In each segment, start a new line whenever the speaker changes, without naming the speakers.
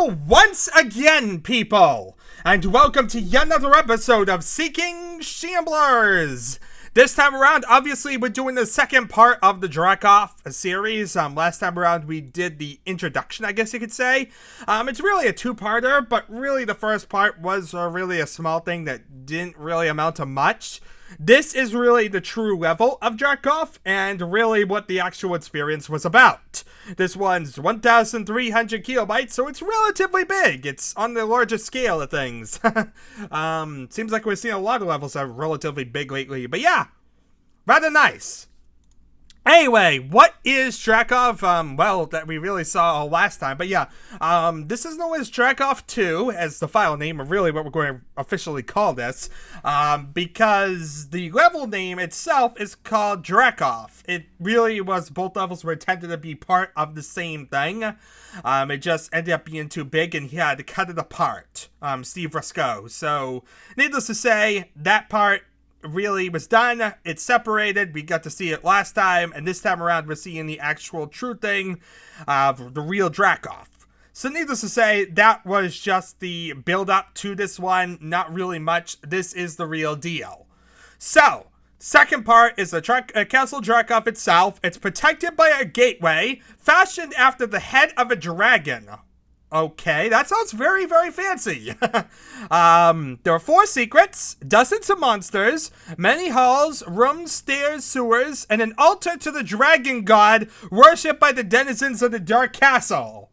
Hello once again, people, and welcome to yet another episode of Seeking Shamblers. This time around, obviously, we're doing the second part of the DRAKOPF series. Last time around, we did the introduction, I guess you could say. It's really a two-parter, but really the first part was really a small thing that didn't really amount to much. This is really the true level of DRAKOPF, and really what the actual experience was about. This one's 1,300 kilobytes, so it's relatively big. It's on the larger scale of things. Seems like we're seeing a lot of levels that are relatively big lately, but yeah, rather nice. Anyway, what is DRAKOPF? Well, that we really saw last time, but yeah, this is known as DRAKOPF2 as the file name, or really what we're going to officially call this, because the level name itself is called DRAKOPF. It really was, both levels were intended to be part of the same thing. It just ended up being too big and he had to cut it apart, Steve Rusco. So, needless to say, that part really was done. It's separated. We got to see it last time, and this time around we're seeing the actual true thing of the real DRAKOPF. So needless to say, that was just the build up to this one. Not really much. This is the real deal. So, second part is the Castle DRAKOPF itself. It's protected by a gateway fashioned after the head of a dragon. Okay, that sounds very, very fancy. There are 4 secrets, dozens of monsters, many halls, rooms, stairs, sewers, and an altar to the dragon god worshipped by the denizens of the Dark Castle.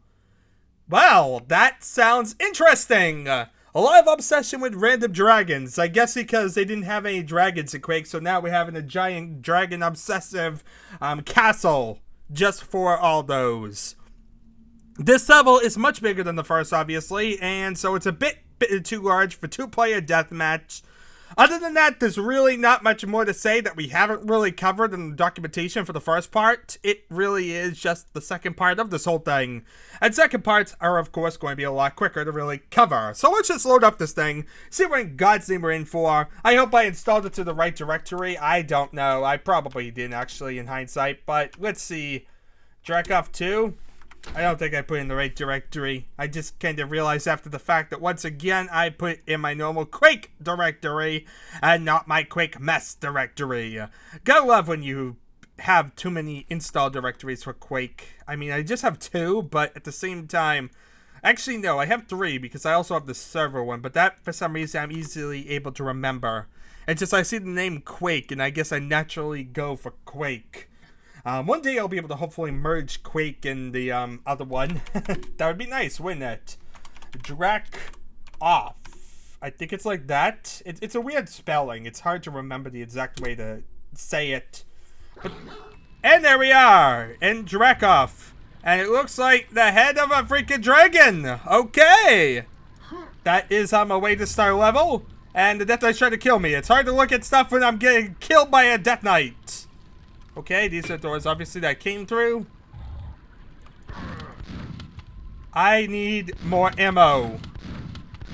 Well, that sounds interesting. A lot of obsession with random dragons. I guess because they didn't have any dragons in Quake, so now we're having a giant dragon obsessive castle just for all those. This level is much bigger than the first, obviously, and so it's a bit too large for 2-player deathmatch. Other than that, there's really not much more to say that we haven't really covered in the documentation for the first part. It really is just the second part of this whole thing. And second parts are, of course, going to be a lot quicker to really cover. So let's just load up this thing, see what in God's name we're in for. I hope I installed it to the right directory. I don't know. I probably didn't, actually, in hindsight. But let's see. DRAKOPF2. I don't think I put in the right directory. I just kind of realized after the fact that once again I put in my normal Quake directory and not my Quake mess directory. Gotta love when you have too many install directories for Quake. I mean, I just have 2, but at the same time, actually no, I have 3 because I also have the server one, but that for some reason I'm easily able to remember. It's just I see the name Quake and I guess I naturally go for Quake. One day I'll be able to hopefully merge Quake and the other one. That would be nice, wouldn't it? DRAKOPF. I think it's like that. It's a weird spelling. It's hard to remember the exact way to say it. And there we are, in DRAKOPF. And it looks like the head of a freaking dragon. Okay. That is on my way to star level. And the Death Knight's trying to kill me. It's hard to look at stuff when I'm getting killed by a Death Knight. Okay, these are doors, obviously, that I came through. I need more ammo.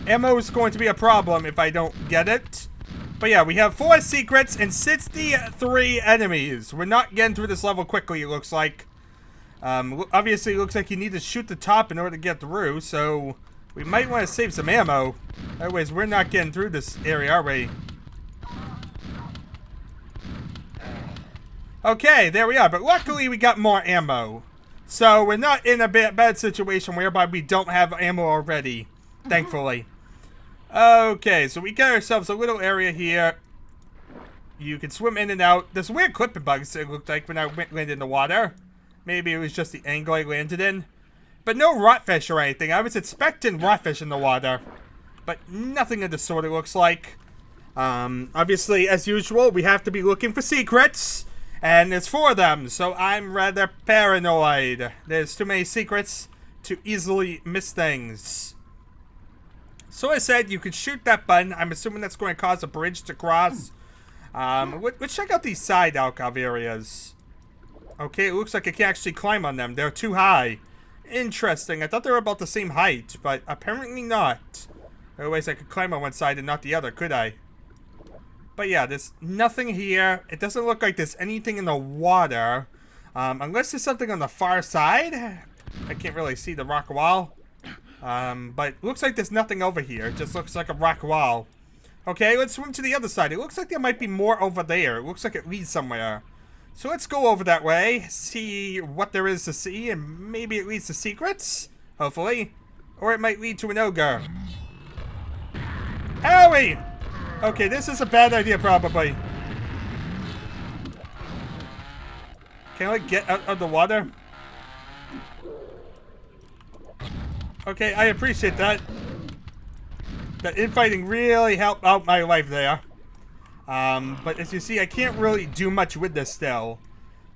Ammo is going to be a problem if I don't get it. But yeah, we have 4 secrets and 63 enemies. We're not getting through this level quickly, it looks like. Obviously, it looks like you need to shoot the top in order to get through, so we might want to save some ammo. Otherwise, we're not getting through this area, are we? Okay, there we are, but luckily we got more ammo. So we're not in a bad situation whereby we don't have ammo already, thankfully. Okay, so we got ourselves a little area here. You can swim in and out. There's weird clipping bugs, it looked like, when I landed in the water. Maybe it was just the angle I landed in. But no rotfish or anything. I was expecting rotfish in the water. But nothing of the sort, it looks like. Obviously, as usual, we have to be looking for secrets. And there's 4 of them, so I'm rather paranoid. There's too many secrets to easily miss things. So I said you could shoot that button. I'm assuming that's going to cause a bridge to cross. Let's check out these side alcove areas. Okay, it looks like I can't actually climb on them. They're too high. Interesting. I thought they were about the same height, but apparently not. Otherwise I could climb on one side and not the other, could I? But yeah, there's nothing here. It doesn't look like there's anything in the water. Unless there's something on the far side. I can't really see the rock wall. But looks like there's nothing over here. It just looks like a rock wall. Okay, let's swim to the other side. It looks like there might be more over there. It looks like it leads somewhere. So let's go over that way, see what there is to see, and maybe it leads to secrets, hopefully. Or it might lead to an ogre. Owie! Okay, this is a bad idea, probably. Can I, like, get out of the water? Okay, I appreciate that. That infighting really helped out my life there. But as you see, I can't really do much with this still.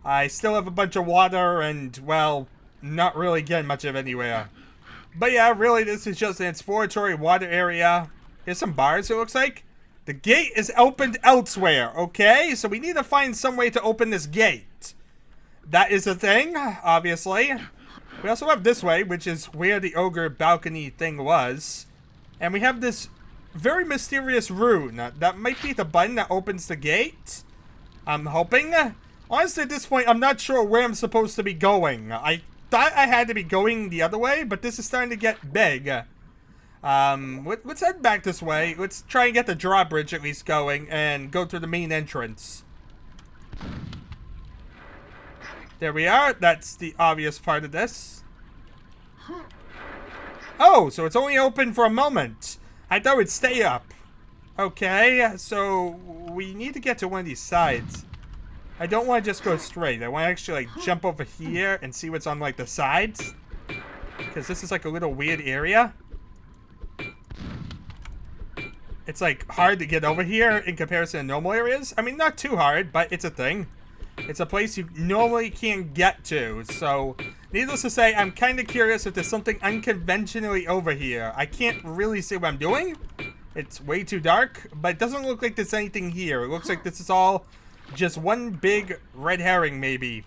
I still have a bunch of water and, well, not really getting much of anywhere. But yeah, really, this is just an exploratory water area. Here's some bars, it looks like. The gate is opened elsewhere, okay? So we need to find some way to open this gate. That is a thing, obviously. We also have this way, which is where the ogre balcony thing was. And we have this very mysterious rune. That might be the button that opens the gate. I'm hoping. Honestly, at this point, I'm not sure where I'm supposed to be going. I thought I had to be going the other way, but this is starting to get big. Let's head back this way. Let's try and get the drawbridge at least going and go through the main entrance. There we are. That's the obvious part of this. Oh, so it's only open for a moment. I thought it'd stay up. Okay, so we need to get to one of these sides. I don't want to just go straight. I want to actually, like, jump over here and see what's on, like, the sides. Because this is, like, a little weird area. It's, like, hard to get over here in comparison to normal areas. I mean, not too hard, but it's a thing. It's a place you normally can't get to, so needless to say, I'm kind of curious if there's something unconventionally over here. I can't really see what I'm doing. It's way too dark, but it doesn't look like there's anything here. It looks like this is all just one big red herring, maybe.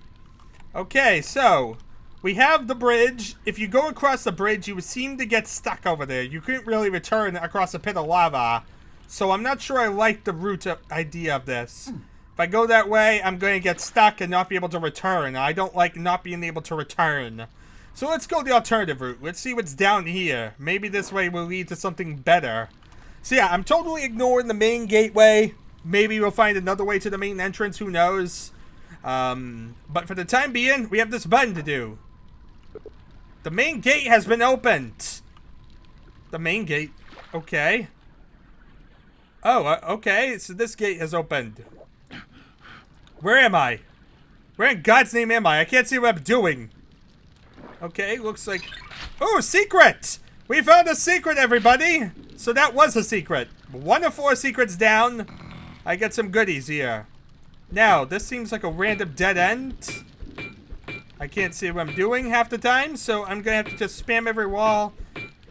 Okay, so we have the bridge. If you go across the bridge, you would seem to get stuck over there. You couldn't really return across a pit of lava, so I'm not sure I like the route idea of this. If I go that way, I'm going to get stuck and not be able to return. I don't like not being able to return. So let's go the alternative route. Let's see what's down here. Maybe this way will lead to something better. So yeah, I'm totally ignoring the main gateway. Maybe we'll find another way to the main entrance. Who knows? But for the time being, we have this button to do. The main gate has been opened. The main gate. Okay. Oh, okay. So this gate has opened. Where am I? Where in God's name am I? I can't see what I'm doing. Okay, looks like... Oh, secret! We found a secret, everybody! So that was a secret. 1 of 4 secrets down. I get some goodies here. Now, this seems like a random dead end. I can't see what I'm doing half the time, so I'm gonna have to just spam every wall,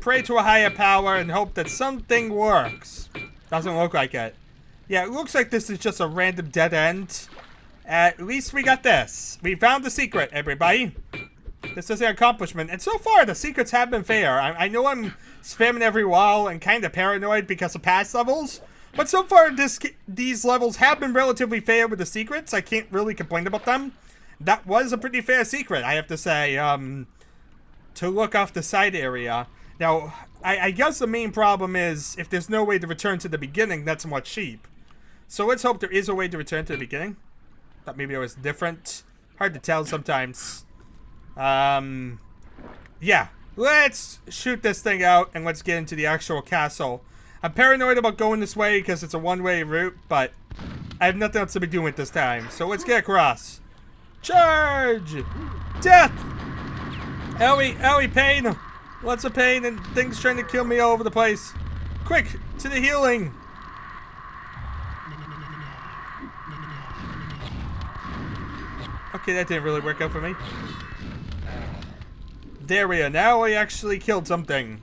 pray to a higher power, and hope that something works. Doesn't look like it. Yeah, it looks like this is just a random dead end. At least we got this. We found the secret, everybody. This is an accomplishment. And so far, the secrets have been fair. I know I'm spamming every wall and kind of paranoid because of past levels. But so far, these levels have been relatively fair with the secrets. I can't really complain about them. That was a pretty fair secret, I have to say. To look off the side area. Now, I guess the main problem is if there's no way to return to the beginning, that's somewhat cheap. So let's hope there is a way to return to the beginning. Thought maybe it was different. Hard to tell sometimes. Yeah. Let's shoot this thing out and let's get into the actual castle. I'm paranoid about going this way because it's a one-way route, but I have nothing else to be doing at this time. So let's get across. Charge! Death! Owie, pain! Lots of pain and things trying to kill me all over the place. Quick, to the healing! Okay, that didn't really work out for me. There we are. Now we actually killed something.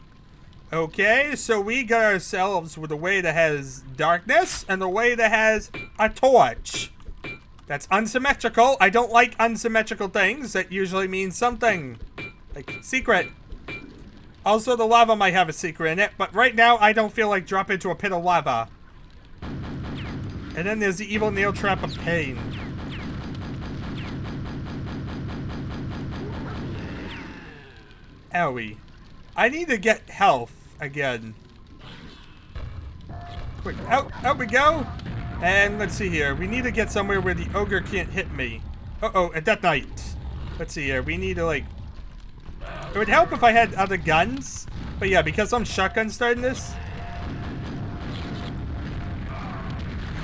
Okay, so we got ourselves with a way that has darkness and a way that has a torch. That's unsymmetrical. I don't like unsymmetrical things. That usually means something. Like, secret. Also, the lava might have a secret in it, but right now I don't feel like dropping into a pit of lava. And then there's the evil nail trap of pain. Owie. I need to get health again. Quick, out we go. And let's see here. We need to get somewhere where the ogre can't hit me. Uh-oh, a Death Knight. Let's see here. We need to, like... It would help if I had other guns. But yeah, because I'm shotgun starting this.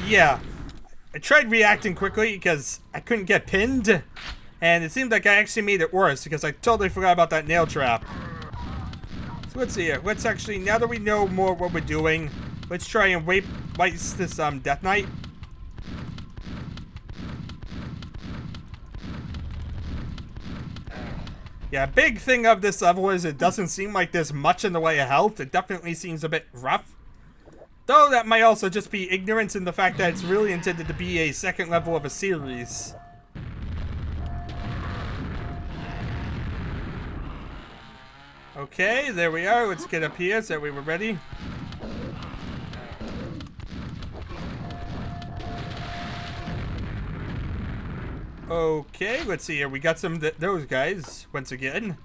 Yeah. I tried reacting quickly because I couldn't get pinned. And it seemed like I actually made it worse because I totally forgot about that nail trap. So let's see here. Let's actually, now that we know more what we're doing, let's try and waste this Death Knight. Yeah, big thing of this level is it doesn't seem like there's much in the way of health. It definitely seems a bit rough. Though that might also just be ignorance in the fact that it's really intended to be a second level of a series. Okay, there we are. Let's get up here so that we were ready. Okay, let's see here. We got some of those guys once again.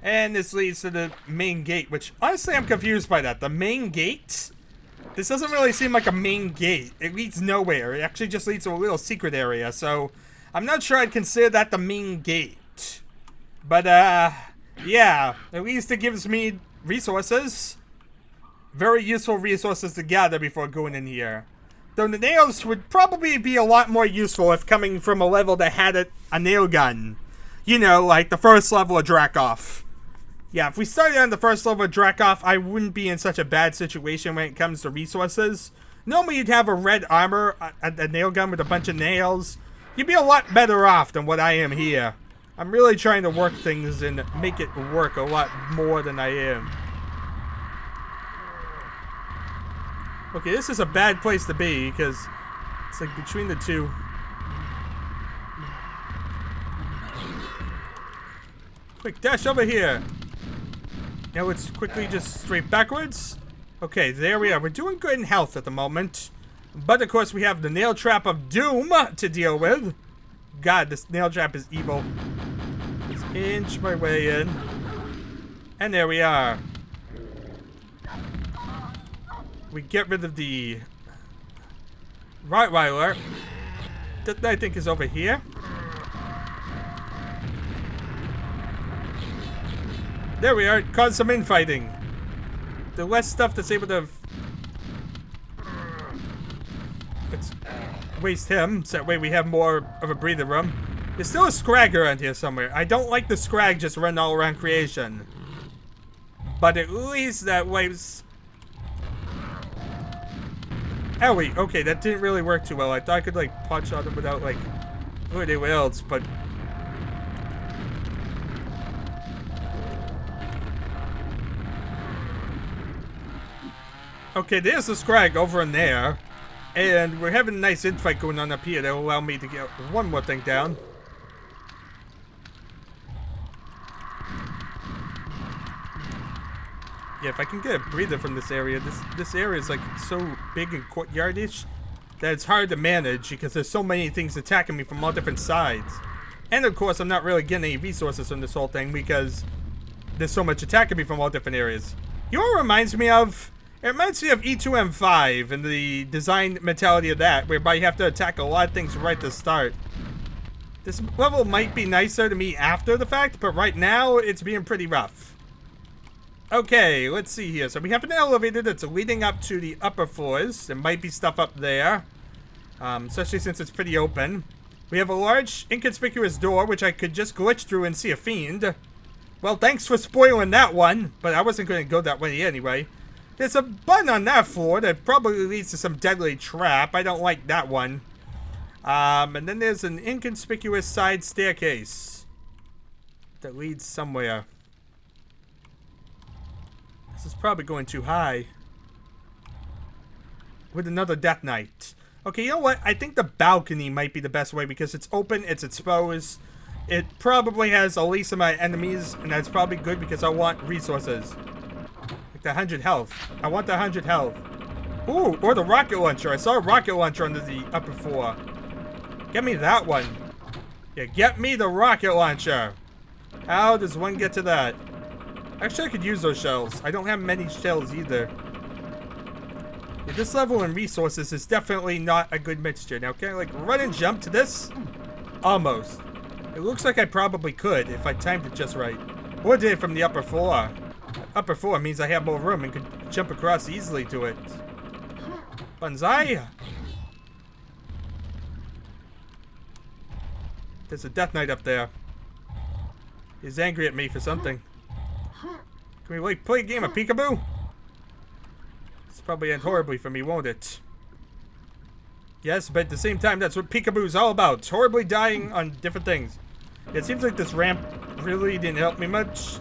And this leads to the main gate, which honestly I'm confused by that. The main gate? This doesn't really seem like a main gate. It leads nowhere. It actually just leads to a little secret area. So I'm not sure I'd consider that the main gate. But yeah, at least it gives me resources. Very useful resources to gather before going in here. Though the nails would probably be a lot more useful if coming from a level that had a nail gun. You know, like the first level of DRAKOPF. Yeah, if we started on the first level of DRAKOPF, I wouldn't be in such a bad situation when it comes to resources. Normally you'd have a red armor, a nail gun with a bunch of nails. You'd be a lot better off than what I am here. I'm really trying to work things and make it work a lot more than I am. Okay, this is a bad place to be because it's like between the two. Quick, dash over here. Now let's quickly just straight backwards. Okay, there we are. We're doing good in health at the moment. But of course we have the nail trap of doom to deal with. God, this nail trap is evil. Let's inch my way in. And there we are. We get rid of the Rottweiler. That I think is over here. There we are. Cause some infighting. The less stuff that's able to... Let's waste him, so that way we have more of a breather room. There's still a scrag around here somewhere. I don't like the scrag just running all around creation. But at least that wipes... Owie, okay, that didn't really work too well. I thought I could, like, punch on them without, like, anything else, but... Okay, there's the scrag over in there. And we're having a nice infight going on up here that'll allow me to get one more thing down. Yeah, if I can get a breather from this area, this area is like so big and courtyardish that it's hard to manage because there's so many things attacking me from all different sides. And of course, I'm not really getting any resources from this whole thing because there's so much attacking me from all different areas. You know what it reminds me of? It reminds me of E2M5 and the design mentality of that, whereby you have to attack a lot of things right at the start. This level might be nicer to me after the fact, but right now, it's being pretty rough. Okay, let's see here. So we have an elevator that's leading up to the upper floors. There might be stuff up there, especially since it's pretty open. We have a large, inconspicuous door, which I could just glitch through and see a fiend. Well, thanks for spoiling that one, but I wasn't going to go that way anyway. There's a button on that floor that probably leads to some deadly trap. I don't like that one. And then there's an inconspicuous side staircase that leads somewhere. This is probably going too high. With another Death Knight. Okay, you know what? I think the balcony might be the best way because it's open, it's exposed. It probably has the least of my enemies, and that's probably good because I want resources. Like the 100 health. I want the 100 health. Ooh, or the rocket launcher. I saw a rocket launcher under the upper floor. Get me that one. Yeah, get me the rocket launcher. How does one get to that? Actually, I could use those shells. I don't have many shells either. Yeah, this level and resources is definitely not a good mixture. Now, can I, like, run and jump to this? Almost. It looks like I probably could if I timed it just right. Or did it from the upper floor. Upper floor means I have more room and could jump across easily to it. Banzai! There's a Death Knight up there. He's angry at me for something. Can we, like, play a game of peekaboo? It's probably end horribly for me, won't it? Yes, but at the same time, that's what peekaboo is all about. Horribly dying on different things. It seems like this ramp really didn't help me much.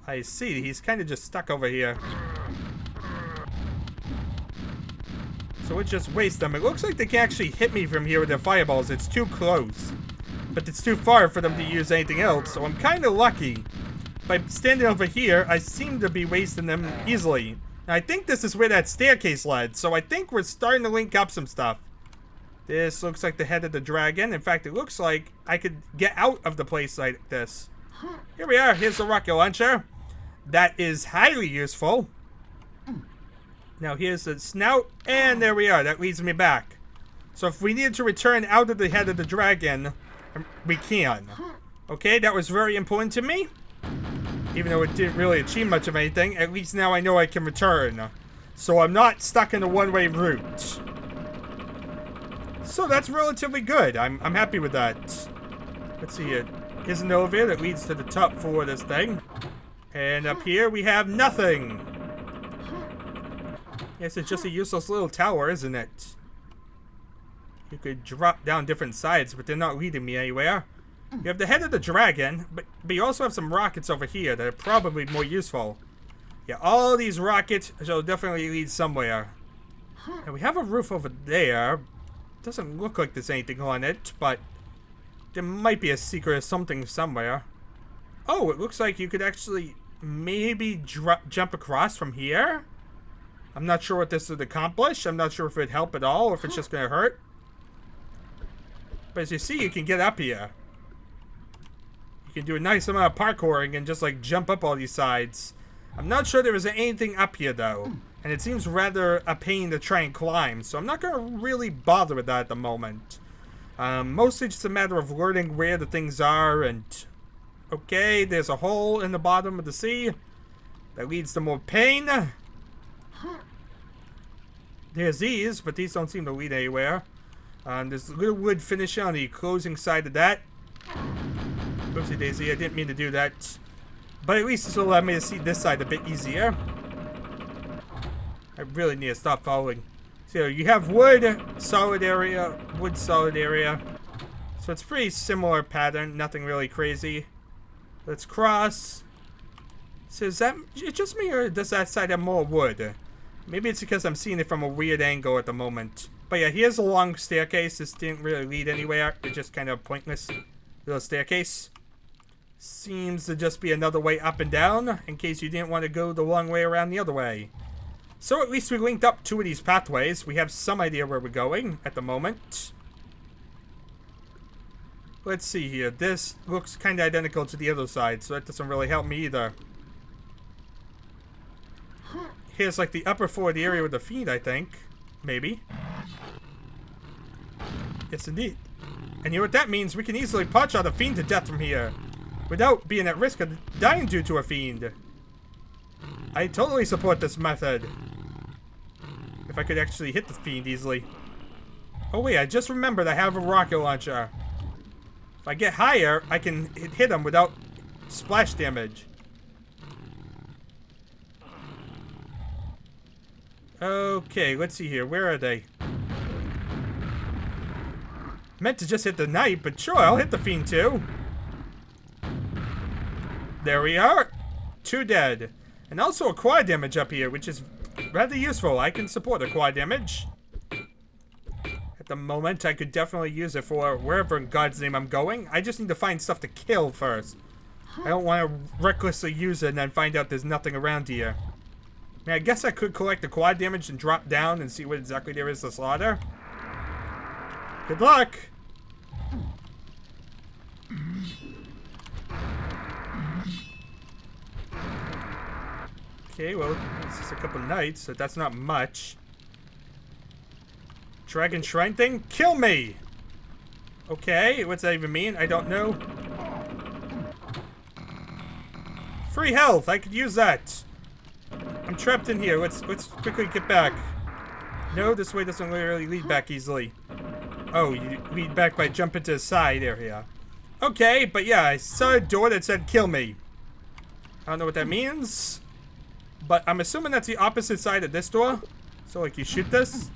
I see, he's kind of just stuck over here. So it just wastes them. It looks like they can actually hit me from here with their fireballs. It's too close. But it's too far for them to use anything else, so I'm kind of lucky. By standing over here, I seem to be wasting them easily. Now, I think this is where that staircase led, so I think we're starting to link up some stuff. This looks like the head of the dragon. In fact, it looks like I could get out of the place like this. Here we are. Here's the rocket launcher. That is highly useful. Now, here's the snout, and there we are. That leads me back. So if we needed to return out of the head of the dragon, we can. Okay, that was very important to me. Even though it didn't really achieve much of anything, at least now I know I can return. So I'm not stuck in a one-way route. So that's relatively good. I'm happy with that. Let's see here. Here's an elevator that leads to the top floor of this thing. And up here we have nothing. Yes, it's just a useless little tower, isn't it? You could drop down different sides, but they're not leading me anywhere. You have the head of the dragon, but you also have some rockets over here that are probably more useful. Yeah, all these rockets shall definitely lead somewhere. And we have a roof over there. Doesn't look like there's anything on it, but there might be a secret or something somewhere. Oh, it looks like you could actually maybe jump across from here. I'm not sure what this would accomplish. I'm not sure if it'd help at all or if it's just going to hurt. But as you see, you can get up here. You can do a nice amount of parkouring and just like jump up all these sides. I'm not sure there is anything up here though. And it seems rather a pain to try and climb. So I'm not going to really bother with that at the moment. Mostly just a matter of learning where the things are. And okay, there's a hole in the bottom of the sea. That leads to more pain. There's these, but these don't seem to lead anywhere. There's a little wood finish on the closing side of that. Oopsie daisy, I didn't mean to do that. But at least this will allow me to see this side a bit easier. I really need to stop following. So you have wood, solid area, wood, solid area. So it's pretty similar pattern, nothing really crazy. Let's cross. So is that just me or does that side have more wood? Maybe it's because I'm seeing it from a weird angle at the moment. But yeah, here's a long staircase. This didn't really lead anywhere. It's just kind of pointless little staircase. Seems to just be another way up and down, in case you didn't want to go the long way around the other way. So at least we linked up two of these pathways. We have some idea where we're going at the moment. Let's see here. This looks kind of identical to the other side, so that doesn't really help me either. Here's like the upper floor of the area with the fiend, I think. Maybe. Yes, indeed. And you know what that means? We can easily punch out a fiend to death from here. Without being at risk of dying due to a fiend. I totally support this method. If I could actually hit the fiend easily. Oh wait, I just remembered I have a rocket launcher. If I get higher, I can hit him without splash damage. Okay, let's see here. Where are they? Meant to just hit the knight, but sure, I'll hit the fiend too. There we are. 2 dead. And also a quad damage up here, which is rather useful. I can support a quad damage. At the moment, I could definitely use it for wherever in God's name I'm going. I just need to find stuff to kill first. I don't want to recklessly use it and then find out there's nothing around here. I mean, I guess I could collect the quad damage and drop down and see what exactly there is to slaughter. Good luck! Okay, well, it's just a couple knights, so that's not much. Dragon Shrine thing? Kill me! Okay, what's that even mean? I don't know. Free health! I could use that! I'm trapped in here. Let's quickly get back. No, this way doesn't really lead back easily. Oh, you lead back by jumping to the side area. Okay, but yeah, I saw a door that said kill me. I don't know what that means. But I'm assuming that's the opposite side of this door. So, like, you shoot this.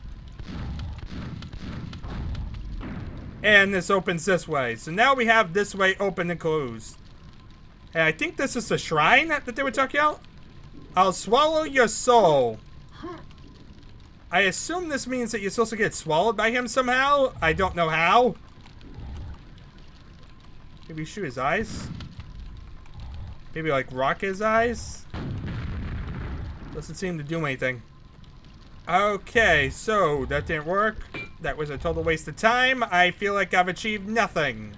And this opens this way. So now we have this way open and closed. And I think this is the shrine that they were talking about. I'll swallow your soul. I assume this means that you're supposed to get swallowed by him somehow. I don't know how. Maybe shoot his eyes. Maybe, like, rock his eyes. Doesn't seem to do anything. Okay, so that didn't work. That was a total waste of time. I feel like I've achieved nothing.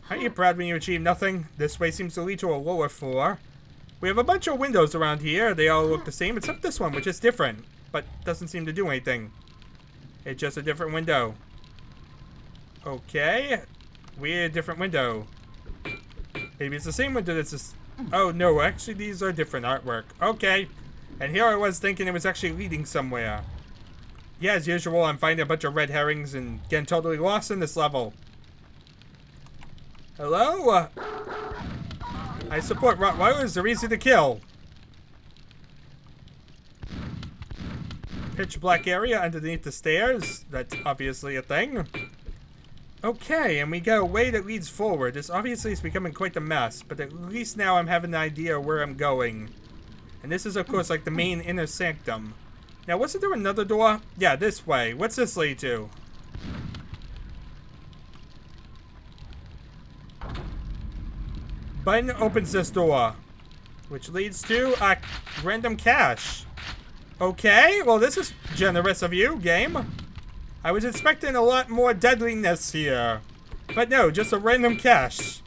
Aren't you proud when you achieve nothing? This way seems to lead to a lower floor. We have a bunch of windows around here. They all look the same, except this one, which is different. But doesn't seem to do anything. It's just a different window. Okay. Weird, different window. Maybe it's the same window that's just... Oh, no, actually, these are different artwork. Okay. And here I was thinking it was actually leading somewhere. Yeah, as usual, I'm finding a bunch of red herrings and getting totally lost in this level. Hello? I support Rottweilers. They're easy to kill. Pitch black area underneath the stairs. That's obviously a thing. Okay, and we got a way that leads forward. This obviously is becoming quite a mess, but at least now I'm having an idea where I'm going. And this is, of course, like the main inner sanctum. Now, wasn't there another door? Yeah, this way. What's this lead to? Button opens this door, which leads to a random cache. Okay, well, this is generous of you, game. I was expecting a lot more deadliness here. But no, just a random cache.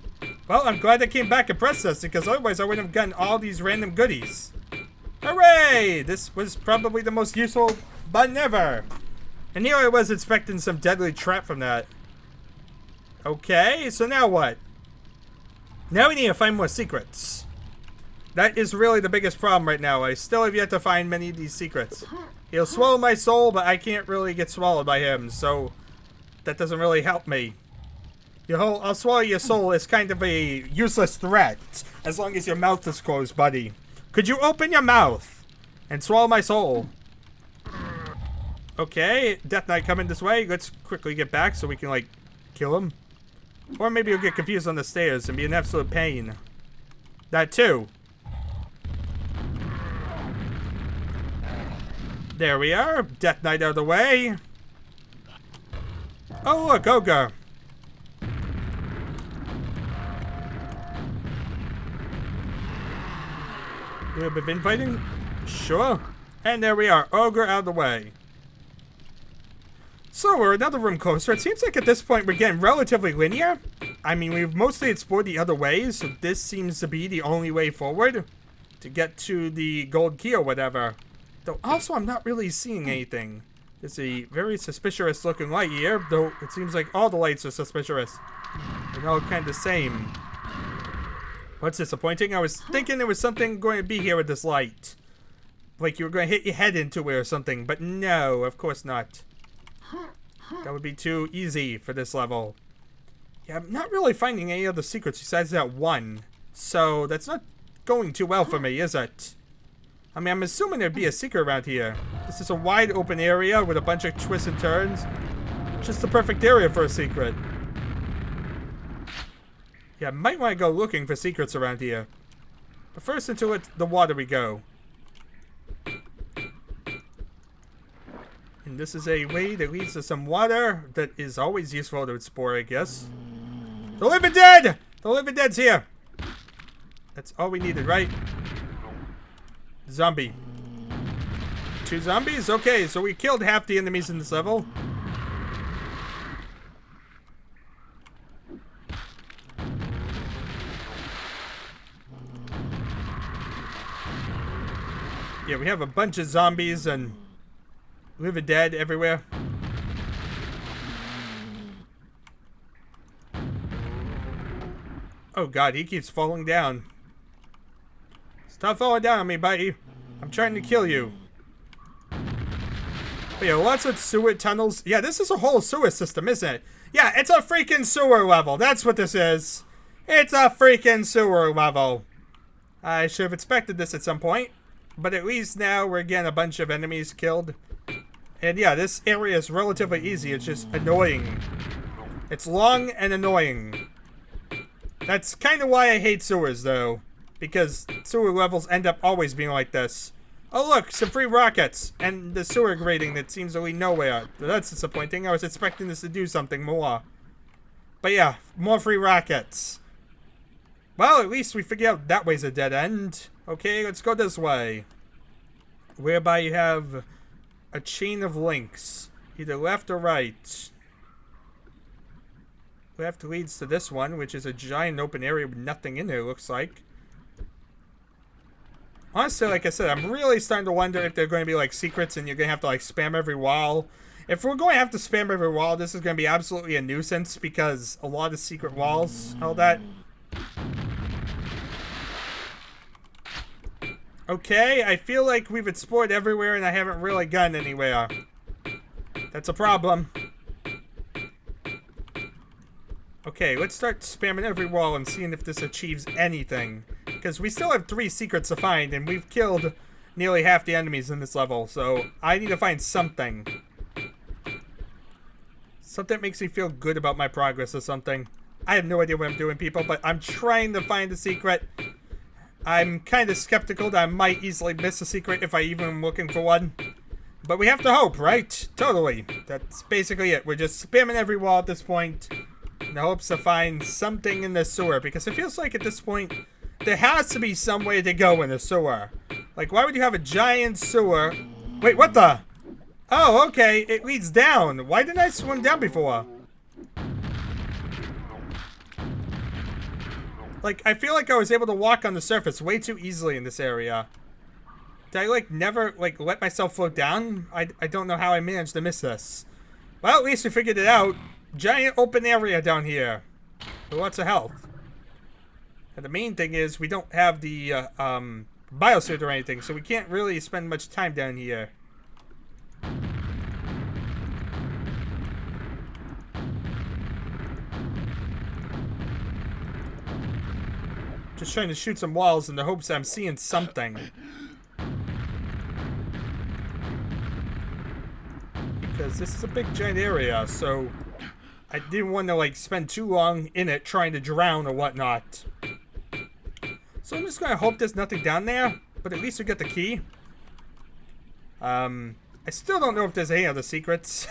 Well, I'm glad I came back and pressed this, because otherwise I wouldn't have gotten all these random goodies. Hooray! This was probably the most useful button ever. And here I was expecting some deadly trap from that. Okay, so now what? Now we need to find more secrets. That is really the biggest problem right now. I still have yet to find many of these secrets. He'll swallow my soul, but I can't really get swallowed by him, so that doesn't really help me. Your whole I'll swallow your soul is kind of a useless threat, as long as your mouth is closed, buddy. Could you open your mouth and swallow my soul? Okay, Death Knight coming this way. Let's quickly get back so we can, like, kill him. Or maybe he'll get confused on the stairs and be in absolute pain. That too. There we are. Death Knight out of the way. Oh, look, Ogre. A little bit of infighting? Sure. And there we are. Ogre out of the way. So, we're another room closer. It seems like at this point we're getting relatively linear. I mean, we've mostly explored the other ways, so this seems to be the only way forward to get to the gold key or whatever. Though also, I'm not really seeing anything. There's a very suspicious looking light here, though it seems like all the lights are suspicious. They're all kind of the same. What's disappointing? I was thinking there was something going to be here with this light. Like you were going to hit your head into it or something, but no, of course not. That would be too easy for this level. Yeah, I'm not really finding any other secrets besides that one. So, that's not going too well for me, is it? I mean, I'm assuming there'd be a secret around here. This is a wide open area with a bunch of twists and turns. Just the perfect area for a secret. Yeah, I might want to go looking for secrets around here. But first into the water we go. And this is a way that leads to some water that is always useful to explore, I guess. The living dead! The living dead's here! That's all we needed, right? Zombie. 2 zombies? Okay, so we killed half the enemies in this level. Yeah, we have a bunch of zombies and living dead everywhere. Oh god, he keeps falling down. Stop falling down on me, buddy. I'm trying to kill you. But yeah, lots of sewer tunnels. Yeah, this is a whole sewer system, isn't it? Yeah, it's a freaking sewer level. That's what this is. It's a freaking sewer level. I should have expected this at some point. But at least now we're getting a bunch of enemies killed. And yeah, this area is relatively easy. It's just annoying. It's long and annoying. That's kind of why I hate sewers, though. Because sewer levels end up always being like this. Oh look, some free rockets. And the sewer grating that seems to lead nowhere. That's disappointing. I was expecting this to do something more. But yeah, more free rockets. Well, at least we figured out that way's a dead end. Okay, let's go this way. Whereby you have a chain of links. Either left or right. Left leads to this one, which is a giant open area with nothing in there, looks like. Honestly, like I said, I'm really starting to wonder if they're going to be like secrets and you're going to have to like spam every wall. If we're going to have to spam every wall, this is going to be absolutely a nuisance because a lot of secret walls, all that. Okay, I feel like we've explored everywhere and I haven't really gotten anywhere. That's a problem. Okay, let's start spamming every wall and seeing if this achieves anything. Because we still have 3 secrets to find, and we've killed nearly half the enemies in this level, so I need to find something. Something that makes me feel good about my progress or something. I have no idea what I'm doing, people, but I'm trying to find a secret. I'm kind of skeptical that I might easily miss a secret if I even am looking for one. But we have to hope, right? Totally. That's basically it. We're just spamming every wall at this point. In the hopes to find something in the sewer, because it feels like at this point there has to be some way to go in the sewer. Like, why would you have a giant sewer? Wait, what the? Oh, okay, it leads down. Why didn't I swim down before? Like, I feel like I was able to walk on the surface way too easily in this area. Did I, like, never, like, let myself float down? I don't know how I managed to miss this. Well, at least we figured it out. Giant open area down here. With lots of health. And the main thing is we don't have the biosuit or anything, so we can't really spend much time down here. Just trying to shoot some walls in the hopes that I'm seeing something. Because this is a big giant area, so I didn't want to, like, spend too long in it trying to drown or whatnot. So I'm just going to hope there's nothing down there, but at least we get the key. I still don't know if there's any other secrets.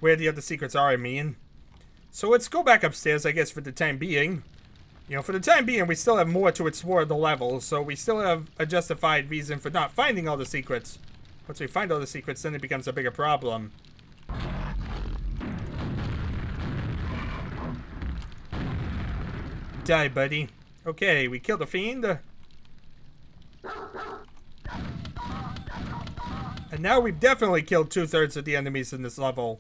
Where the other secrets are, I mean. So let's go back upstairs, I guess, for the time being. You know, for the time being, we still have more to explore the level, so we still have a justified reason for not finding all the secrets. Once we find all the secrets, then it becomes a bigger problem. Die, buddy. Okay, we killed the fiend. And now we've definitely killed 2/3 of the enemies in this level.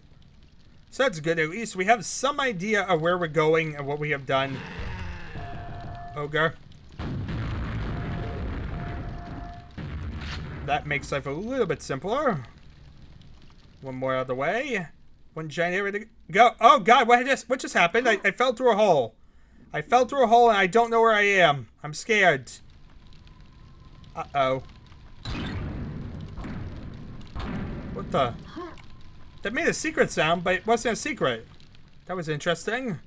So that's good. At least we have some idea of where we're going and what we have done. Ogre. That makes life a little bit simpler. One more out of the way. One giant area to go. Oh god, what just happened? I fell through a hole. I fell through a hole and I don't know where I am. I'm scared. Uh-oh. What the? That made a secret sound, but it wasn't a secret. That was interesting.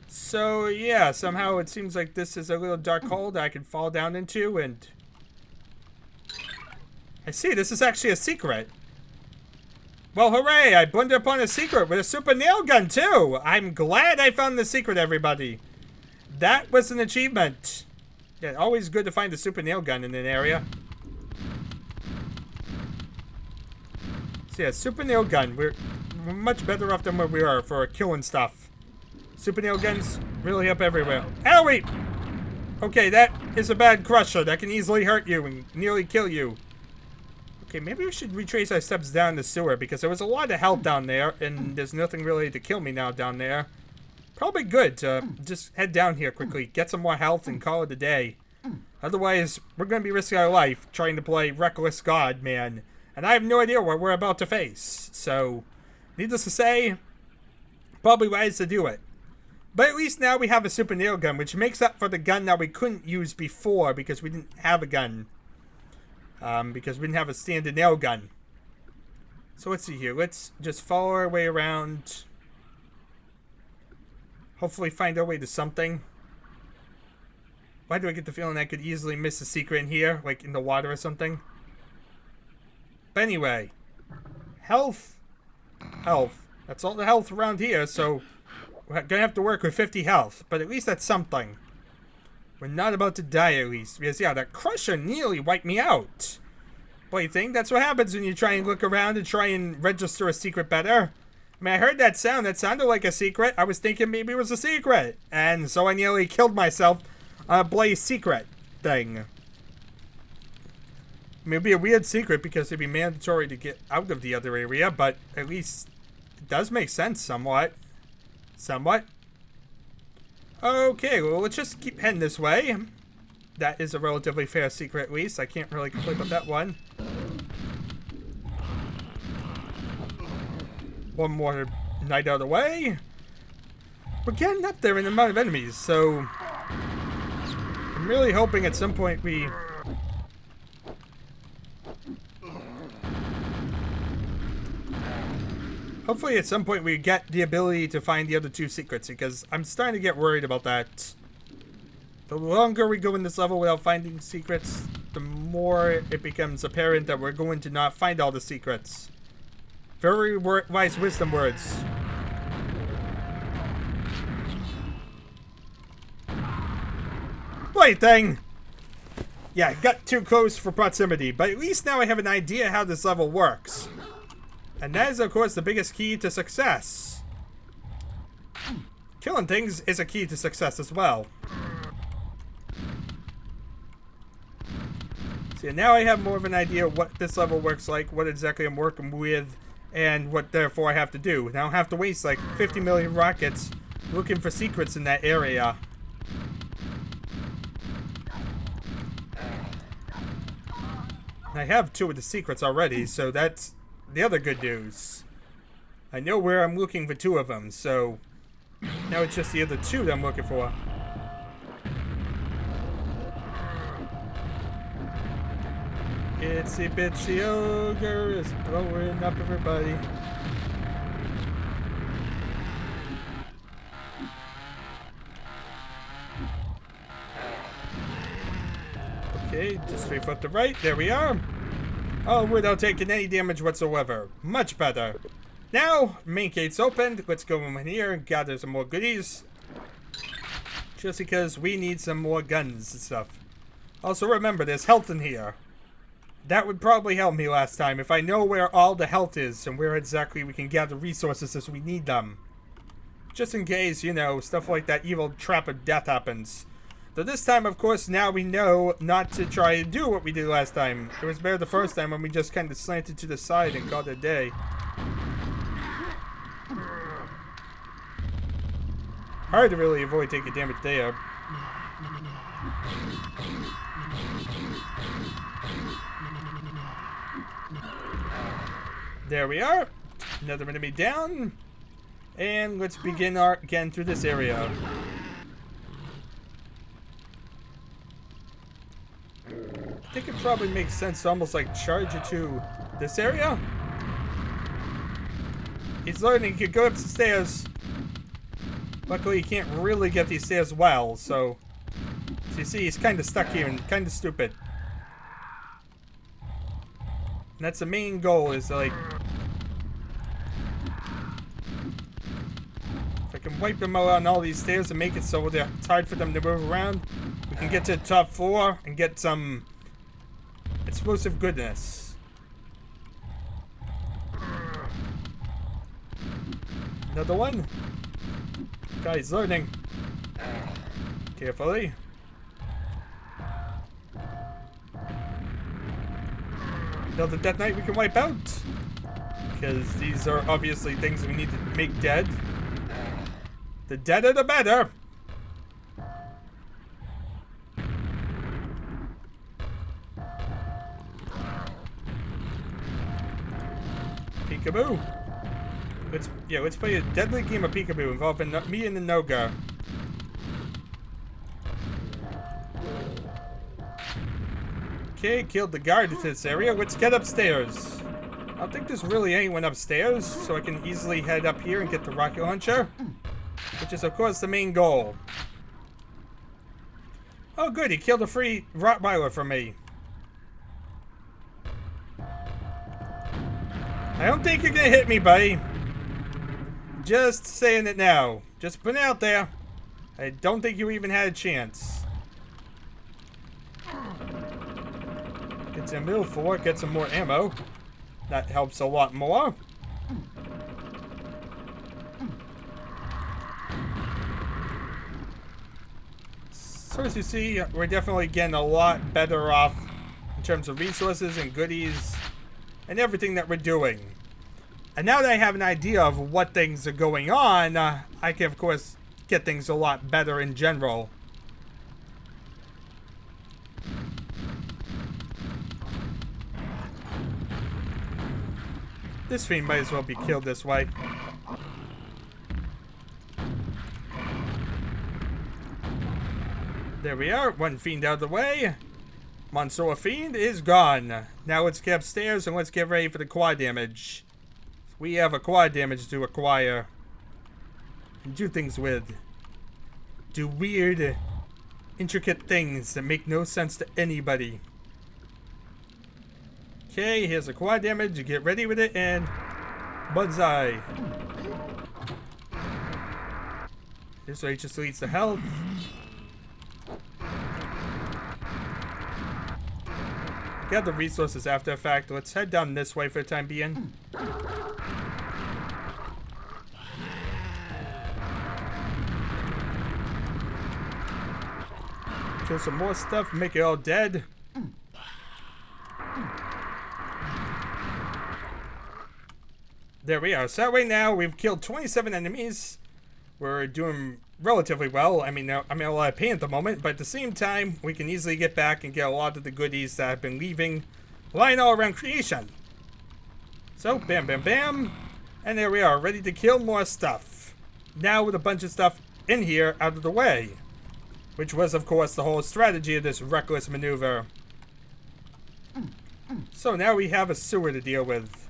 So, yeah, somehow it seems like this is a little dark hole that I can fall down into, and... I see, this is actually a secret. Well, hooray! I blundered upon a secret with a super nail gun, too! I'm glad I found the secret, everybody. That was an achievement. Yeah, always good to find a super nail gun in an area. So yeah, super nail gun. We're much better off than where we are for killing stuff. Super nail guns really up everywhere. Owie! Okay, that is a bad crusher. That can easily hurt you and nearly kill you. Okay, maybe we should retrace our steps down the sewer because there was a lot of health down there and there's nothing really to kill me now down there. Probably good to just head down here quickly, get some more health and call it a day. Otherwise, we're going to be risking our life trying to play Reckless God, man. And I have no idea what we're about to face. So, needless to say, probably wise to do it. But at least now we have a super nail gun, which makes up for the gun that we couldn't use before because we didn't have a gun. Because we didn't have a standard nail gun. So let's see here. Let's just follow our way around. Hopefully find our way to something. Why do I get the feeling I could easily miss a secret in here? Like in the water or something? But anyway. Health. Health. That's all the health around here, so we're gonna have to work with 50 health. But at least that's something. We're not about to die at least. Because yeah, that crusher nearly wiped me out. But you think that's what happens when you try and look around and try and register a secret better? I mean, I heard that sound. That sounded like a secret. I was thinking maybe it was a secret. And so I nearly killed myself on a blaze secret thing. I mean, it'd be a weird secret because it'd be mandatory to get out of the other area. But at least it does make sense somewhat. Somewhat. Okay, well, let's just keep heading this way. That is a relatively fair secret, at least. I can't really complain about that one. One more night out of the way. We're getting up there in the amount of enemies, so I'm really hoping at some point we... Hopefully at some point we get the ability to find the other two secrets, because I'm starting to get worried about that. The longer we go in this level without finding secrets, the more it becomes apparent that we're going to not find all the secrets. Very wise wisdom words. Thing. Yeah, got too close for proximity, but at least now I have an idea how this level works. And that is, of course, the biggest key to success. Killing things is a key to success as well. See, now I have more of an idea what this level works like, what exactly I'm working with, and what therefore I have to do. Now I don't have to waste like 50 million rockets looking for secrets in that area. I have 2 of the secrets already, so that's the other good news. I know where I'm looking for 2 of them, so now it's just the other 2 that I'm looking for. Itsy bitsy ogre is blowing up everybody. Okay, just straight up the right. There we are. Oh, without taking any damage whatsoever. Much better. Now, main gate's opened. Let's go in here and gather some more goodies. Just because we need some more guns and stuff. Also, remember, there's health in here. That would probably help me last time if I know where all the health is and where exactly we can gather resources as we need them. Just in case, you know, stuff like that evil trap of death happens. So this time, of course, now we know not to try and do what we did last time. It was better the first time when we just kind of slanted to the side and called it a day. Hard to really avoid taking damage there. There we are. Another enemy down. And let's begin again through this area. I think it probably makes sense to almost like charge it to this area. He's learning he can go up the stairs. Luckily, he can't really get these stairs well, so you see, he's kind of stuck here and kind of stupid. And that's the main goal, is like, if I can wipe them out on all these stairs and make it so it's hard for them to move around, we can get to the top floor and get some explosive goodness. Another one. Guy's learning. Carefully. Another Death Knight we can wipe out. Because these are obviously things we need to make dead. The deader the better. Peekaboo. Let's play a deadly game of peekaboo involving me and the Noga. Okay, killed the guard to this area. Let's get upstairs. I don't think there's really anyone upstairs, so I can easily head up here and get the rocket launcher, which is of course the main goal. Oh good, he killed a free Rottweiler for me. I don't think you're gonna hit me, buddy. Just saying it now. Just putting it out there. I don't think you even had a chance. Get some middle for it, get some more ammo. That helps a lot more. So as you see, we're definitely getting a lot better off in terms of resources and goodies and everything that we're doing. And now that I have an idea of what things are going on, I can of course get things a lot better in general. This fiend might as well be killed this way. There we are, one fiend out of the way. Monsoa fiend is gone. Now let's get upstairs and let's get ready for the quad damage. We have a quad damage to acquire. And do things with. Do weird, intricate things that make no sense to anybody. Okay, here's a quad damage. Get ready with it and bullseye. This way just leads to health. Got the resources after effect. Let's head down this way for the time being. Kill some more stuff, make it all dead. There we are. So that way now we've killed 27 enemies. We're doing relatively well. I mean, I'm in a lot of pain at the moment, but at the same time, we can easily get back and get a lot of the goodies that I've been leaving lying all around creation. So, bam, bam, bam. And there we are, ready to kill more stuff. Now with a bunch of stuff in here out of the way. Which was, of course, the whole strategy of this reckless maneuver. So now we have a sewer to deal with.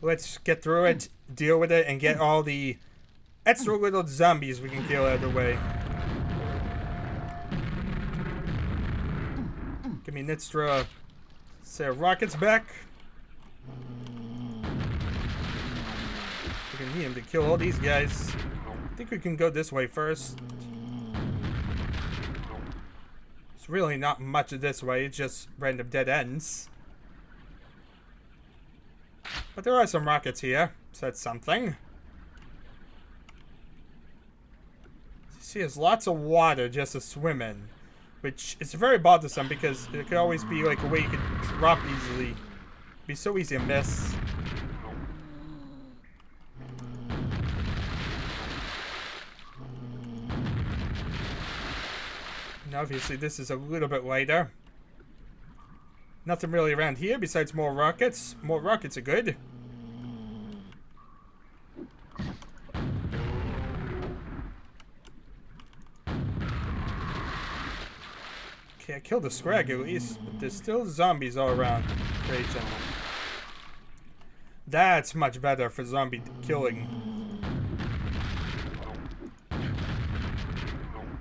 Let's get through it, deal with it, and get all the extra little zombies we can kill out of the way. Give me an extra set of rockets back. We're gonna need him to kill all these guys. I think we can go this way first. It's really not much of this way, it's just random dead ends. But there are some rockets here, so that's something. You see, there's lots of water just to swim in, which is very bothersome because it could always be like a way you could drop easily. It'd be so easy to miss. And obviously this is a little bit lighter. Nothing really around here besides more rockets. More rockets are good. Okay, I killed a scrag at least, but there's still zombies all around. Creation. That's much better for zombie killing.